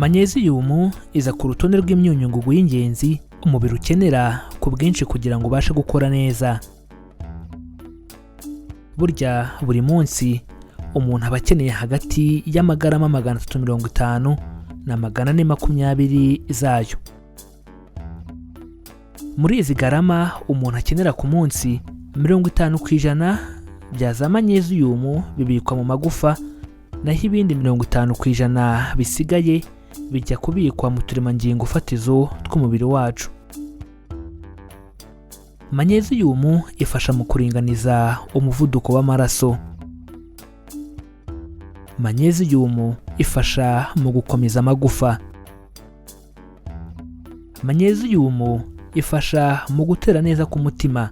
Manyeziyumu iza ku rutonde rw'imyunyungugu y'ingenzi umubiri ukenera ku bwinshi kugira ngo ubashe gukora neza. Burya buri munsi umuntu aba akeneye hagati y'amagarama 350 na 420 zayo. Muri izi garama umuntu akenera ku munsi 50% bya za manyeziyumu bibikwa mu magufa, naho ibindi 50% bisigaye bijya kubikwa mu turemangingo fatizo tw'umubiri wacu. Manyeziyumu ifasha mu kuringaniza umuvuduko w'amaraso. Manyeziyumu ifasha mu gukomeza amagufa. Manyeziyumu ifasha mu gutera neza k'umutima.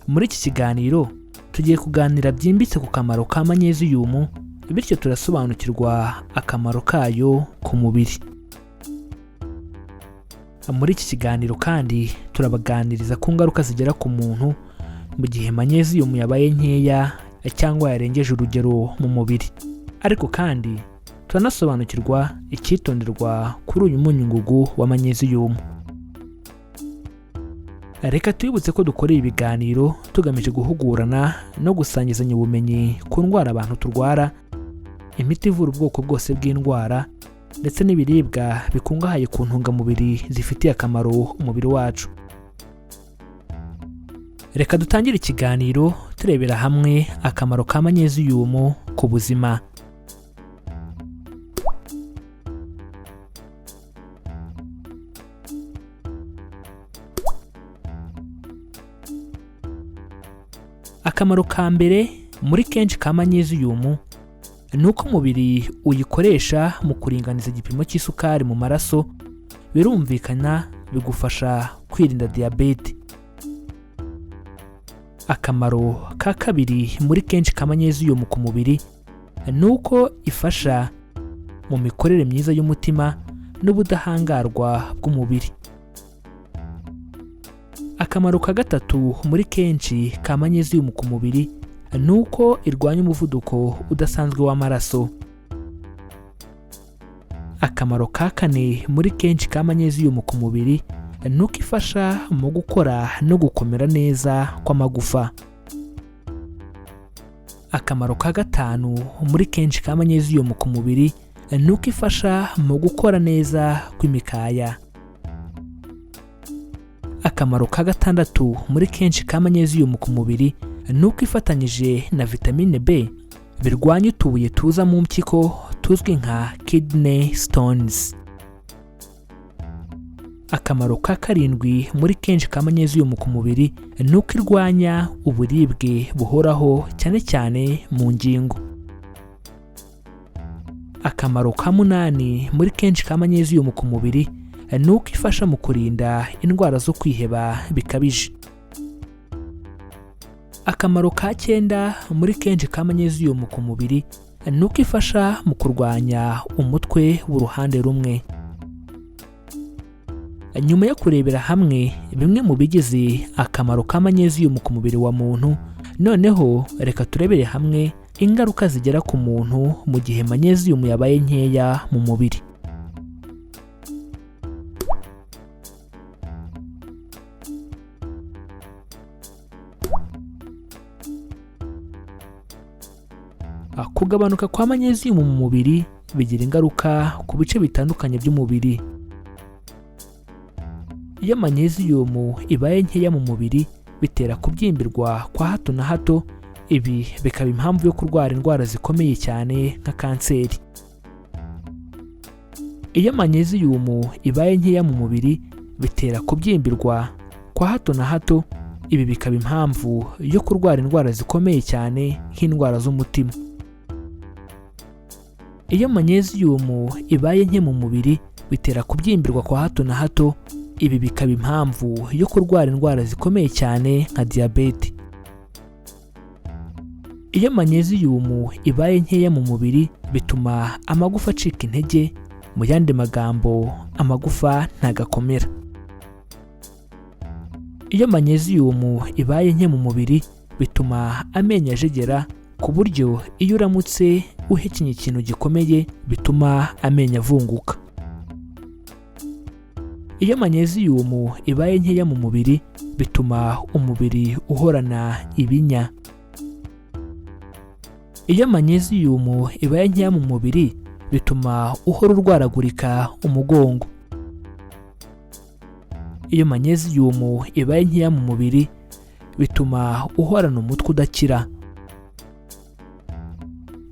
Muri iki kiganiro tugiye kuganira byimbitse ku kamaro ka manyeziyumu, bityo turasobanukirwa akamaro kayo ku mubiri. Muri iki kiganiro kandi turabaganiriza ku ngaruka zigera ku muntu mu gihe manyeziyumu yabaye nkeya cyangwa yarengeje urugero mu mubiri. Ariko kandi turanasobanukirwa icyitonderwa kuri uyu munyungugu wa manyeziyumu. Reka twibutse ko dukorera ibiganiro tugamije guhugurana no gusangizanya ubumenyi ku ndwara abantu turwara, imiti ivura ubwoko bwose bw'indwara, ndetse n'ibiribwa bikungahaye ku ntungamubiri zifitiye akamaro umubiri wacu. Reka dutangire ikiganiro turebera hamwe akamaro ka manyeziyumu ku buzima. Akamaro ka mbere muri kenshi ka manyeziyumu ni uko umubiri uyikoresha mu kuringaniza igipimo cy'isukari mu maraso. Birumvikana bigufasha kwirinda diyabete. Akamaro ka kabiri muri kenshi ka manyeziyumu ku mubiri ni uko ifasha mu mikorere myiza y'umutima n'ubudahangarwa bw'umubiri. Akamaro ka gatatu muri kenshi ka manyeziyumu ku mubiri ni uko irwanya umuvuduko udasanzwe w'amaraso. Akamaro ka kane muri kenshi ka manyeziyumu ku mubiri ni uko ifasha mu gukora no gukomera neza kw'amagufa. Akamaro ka gatanu muri kenshi ka manyeziyumu ku mubiri ni uko ifasha mu gukora neza kw'imikaya. Akamaro ka gatandatu muri kenshi ka manyeziyumu ku mubiri ni uko ifatanyije na vitamine B birwanya utubuye tuza mu mpyiko tuzwi nka kidney stones. Akamaro ka karindwi muri kenshi ka manyeziyumu ku mubiri ni uko irwanya uburibwe buhoraho cyane cyane mu ngingo. Akamaro ka munani muri kenshi ka manyeziyumu ku mubiri ni uko ifasha mu kurinda indwara zo kwiheba bikabije. Akamaro ka cyenda muri kenshi ka manyeziyumu ku mubiri ni uko ifasha mu kurwanya umutwe w'uruhande rumwe. Nyuma yo kurebera hamwe bimwe mu bigize akamaro ka manyeziyumu ku mubiri wa muntu, noneho reka turebere hamwe ingaruka zigera ku muntu mu gihe manyeziyumu yabaye nkeya mu mubiri. Kugabanuka kwa manyeziyumu mu mubiri bigira ingaruka ku bice bitandukanye by'umubiri. Iyo manyeziyumu ibaye nkeya mu mubiri bitera kubyimbirwa kwa hato na hato. Ibi bikaba impamvu yo kurwara indwara zikomeye cyane nka kanseri. Iyo manyeziyumu ibaye nkeya mu mubiri bitera kubyimbirwa kwa hato na hato. Ibi bikaba impamvu yo kurwara indwara zikomeye cyane nk'indwara z'umutima. Iyo manyeziyumu ibaye nke mu mubiri bitera kubyimbirwa kwa hato na hato. Ibi bikaba impamvu yo kurwara indwara zikomeye cyane nka diyabete. Iyo manyeziyumu ibaye nkeya mu mubiri bituma amagufa acika intege. Mu yandi magambo, amagufa ntagakomera. Iyo manyeziyumu ibaye nke mu mubiri bituma amenyo ajegera ku buryo iyo uramutse uhekenye ikintu gikomeye bituma amenyo avunguka. Iyo manyeziyumu ibaye nkeya mu mubiri bituma umubiri uhorana ibinya. Iyo manyeziyumu ibaye nkeya mu mubiri bituma uhora urwaragurika umugongo. Iyo manyeziyumu ibaye nkeya mu mubiri bituma uhorana umutwe udakira.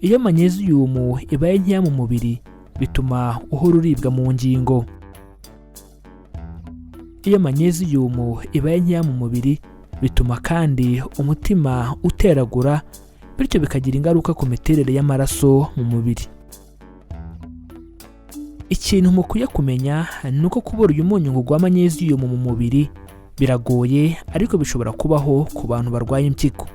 Iyo manyeziyumu ibaye nkeya mu mubiri bituma uhora uribwa mu ngingo. Iyo manyeziyumu ibaye nkeya mu mubiri bituma kandi umutima uteragura, bityo bikagira ingaruka ku miterere y'amaraso mu mubiri. Ikintu mukwiye kumenya ni uko kubura uyu munyungugu wa manyeziyumu mu mubiri biragoye, ariko bishobora kubaho ku bantu barwaye impyiko.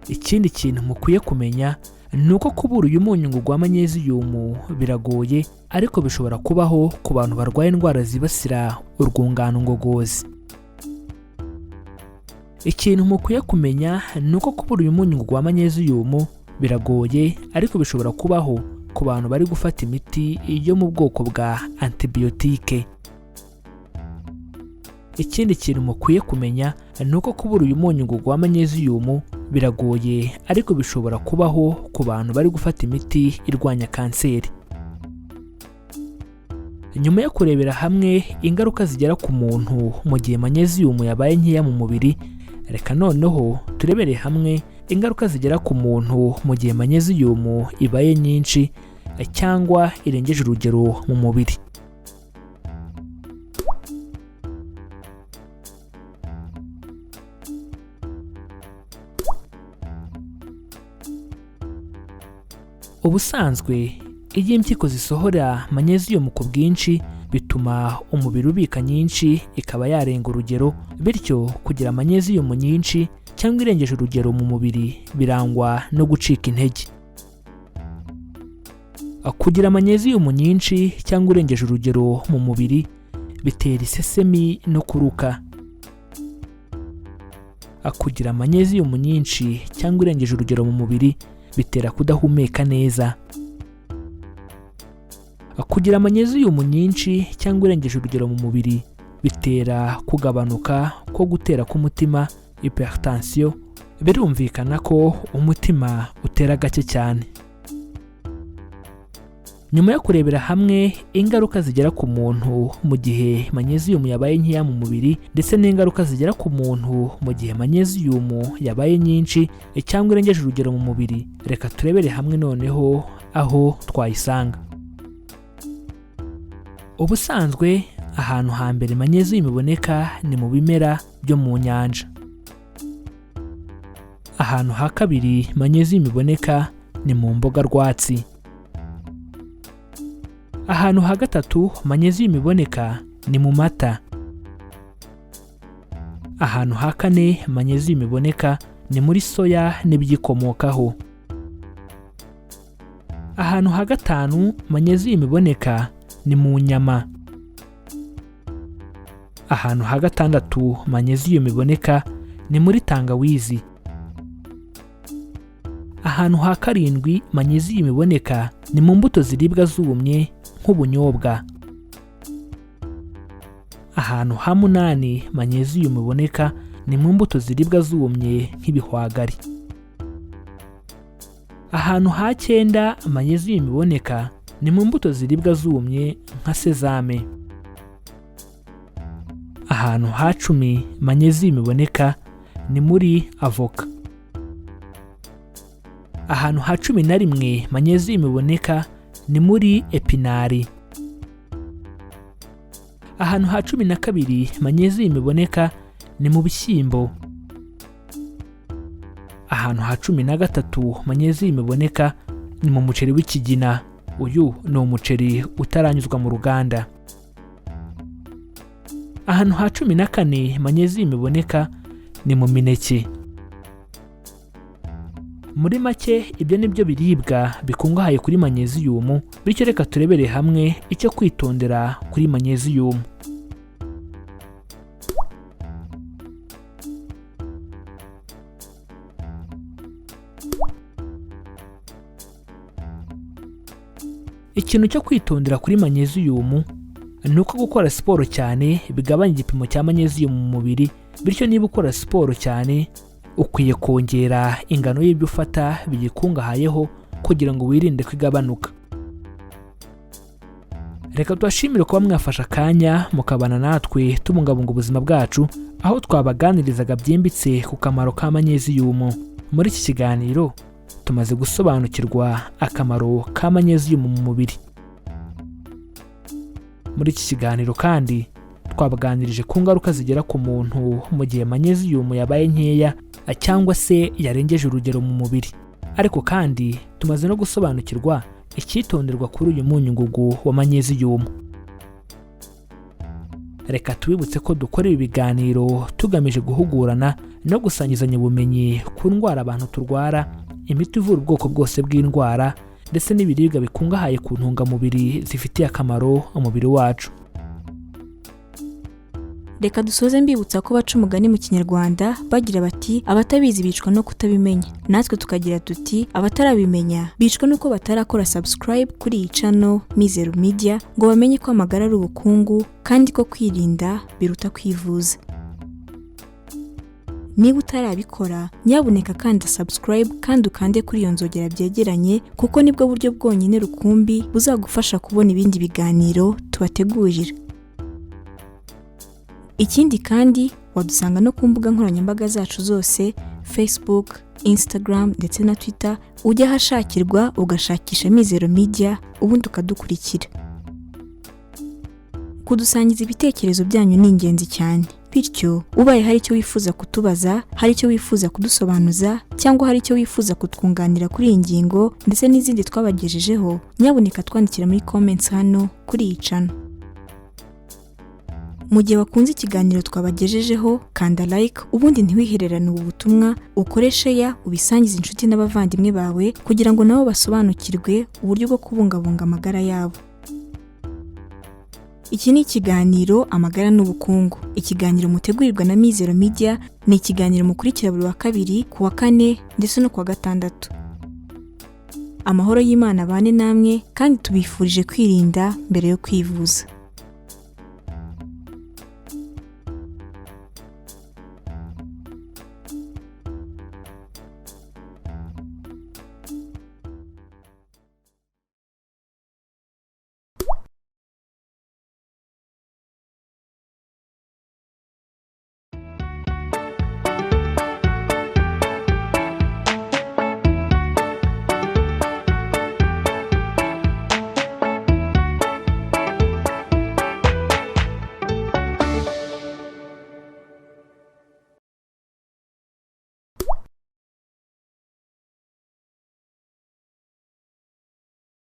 Ikindi kintu mukwiye kumenya ni uko kubura uyu munyungugu wa manyeziyumu biragoye, ariko bishobora kubaho ku bantu barwaye indwara zibasira urwungano ngogozi. Ikintu mukwiye kumenya ni uko kubura uyu munyungugu wa manyeziyumu biragoye, ariko bishobora kubaho ku bantu bari gufata imiti yo mu bwoko bwa antibiyotike. Ikindi kintu mukwiye kumenya ni uko kubura uyu munyungugu wa manyeziyumu biragoye, ariko bishobora kubaho ku bantu bari gufata imiti irwanya kanseri. Nyuma yo kurebera hamwe ingaruka zigera ku muntu mu gihe manyeziyumu yabaye nkeya mu mubiri, reka noneho turebere hamwe ingaruka zigera ku muntu mu gihe manyeziyumu ibaye nyinshi cyangwa irengeje urugero mu mubiri. Ubusanzwe iyo impyiko zisohora manyeziyumu ku bwinshi bituma umubiri ubika nyinshi ikaba yarenga urugero, bityo kugira manyeziyumu nyinshi cyangwa irengeje urugero mu mubiri birangwa no gucika intege. Kugira manyeziyumu nyinshi cyangwa irengeje urugero mu mubiri bitera isesemi no kuruka. Kugira manyeziyumu nyinshi cyangwa irengeje urugero mu mubiri bitera kudahumeka neza. Kugira manyeziyumu nyinshi cyangwa irengeje urugero mu mubiri bitera kugabanuka ko gutera k'umutima, hypertension. Birumvikana ko umutima utera gake cyane. Nyuma yo kurebera hamwe ingaruka zigera ku muntu mu gihe manyeziyumu yabaye nkeya mu mubiri ndetse n'ingaruka zigera ku muntu mu gihe manyeziyumu yabaye nyinshi cyangwa irengeje urugero mu mubiri, reka turebere hamwe noneho aho twayisanga. Ubusanzwe ahantu hambere manyeziyumu iboneka ni mu bimera byo mu nyanja. Ahantu ha kabiri manyeziyumu iboneka ni mu mboga rwatsi. Ahantu ha gatatu manyeziyumu iboneka ni mu mata. Ahantu ha kane manyeziyumu iboneka ni muri soya n'ibyikomokaho. Ahantu ha gatanu manyeziyumu iboneka ni mu nyama. Ahantu ha gatandatu manyeziyumu iboneka ni muri tangawizi. Ahantu ha karindwi manyeziyumu iboneka ni mu mbuto ziribwa zumye nk'ubunyobwa. Ahantu ha munani manyeziyumu iboneka ni mu mbuto ziribwa zumye nk'ibihwagari. Ahantu ha cyenda manyeziyumu iboneka ni mu mbuto ziribwa zumye nka sezame. Ahantu ha cumi manyeziyumu iboneka ni muri avoka. Ahantu ha cumi na rimwe manyeziyumu iboneka ni muri epinari. Ahantu ha cumi na kabiri manyeziyumu iboneka ni mu bishyimbo. Ahantu ha cumi na gatatu manyeziyumu iboneka ni mu muceri w'ikigina. Uyu ni umuceri utaranyuzwa mu ruganda. Ahantu ha cumi na kane manyeziyumu iboneka ni mu mineke. Muri make ibyo ni byo biribwa bikungahaye kuri manyeziyumu, bityo reka turebere hamwe icyo kwitondera kuri manyeziyumu. ikintu cyo kwitondera kuri manyeziyumu ni uko gukora siporo cyane bigabanya igipimo cya manyeziyumu mu mubiri, bityo niba ukora siporo cyane ukwiye kongera ingano y'ibyo ufata biyikungahayeho kugira ngo wirinde ko igabanuka. Reka tubashimire kuba mwafashe akanya mukabana natwe tubungabunga ubuzima bwacu, aho twabaganirizaga byimbitse ku kamaro ka manyeziyumu. Muri iki kiganiro tumaze gusobanukirwa akamaro ka manyeziyumu mu mubiri. Muri iki kiganiro kandi twabaganirije ku ngaruka zigera ku muntu mu gihe manyeziyumu yabaye nkeya cyangwa se yarengeje urugero mu mubiri. Ariko kandi tumaze no gusobanukirwa icyitonderwa kuri uyu munyu ngugu wa manyeziyumu. Reka tubibutse ko dukora ibi biganiro tugamije guhugurana no gusangizanya ubumenyi ku ndwara abantu turwara, imiti ivura ubwoko bwose bw'indwara ndetse n'ibiribwa bikungahaye ku ntungamubiri zifitiye akamaro umubiri wacu. Reka dusoze mbibutsa ko baca umugani mu Kinyarwanda bagira bati abatabizi bicwa no kutabimenya, natwe tukagira tuti abatarabimenya bicwa nuko batarakora subscribe kuri iyi channel Mizero Media ngo bamenye ko amagara ari ubukungu kandi ko kwirinda biruta kwivuza. Niba utarabikora nyabuneka kandi subscribe kandi ukande kuri iyo nzogera byegeranye, kuko nibwo buryo bwonyine rukumbi buzagufasha kubona ibindi biganiro tubategurira. Ikindi kandi wadusanga no ku mbuga nkoranyambaga zacu zose, Facebook, Instagram ndetse na Twitter, ujya ahashakirwa ugashakisha Mizero Media ubundi ukadukurikira. Kudusangiza ibitekerezo byanyu ningenzi cyane, bityo ubaye haricyo wifuza kutubaza, haricyo wifuza kudusobanuza cyangwa haricyo wifuza kutwunganira kuri iyi ngingo ndetse n'izindi twabagejejeho, nyabuneka twandikira muri comments hano kuri iyi channel. Mu gihe wakunze ikiganiro twabagejejeho, kanda like ubundi ntiwihererane ubu butumwa, ukore share ubisangize inshuti n'abavandimwe bawe kugira ngo nabo basobanukirwe uburyo bwo kubungabunga amagara yabo. Iki ni ikiganiro Amagara n'Ubukungu. Ikiganiro mutegurirwa na Mizero Media, ni ikiganiro mukurikira buri wa kabiri, ku wa kane ndetse no ku wa gatandatu. Amahoro y'Imana bane namwe kandi tubifurije kwirinda mbere yo kwivuza.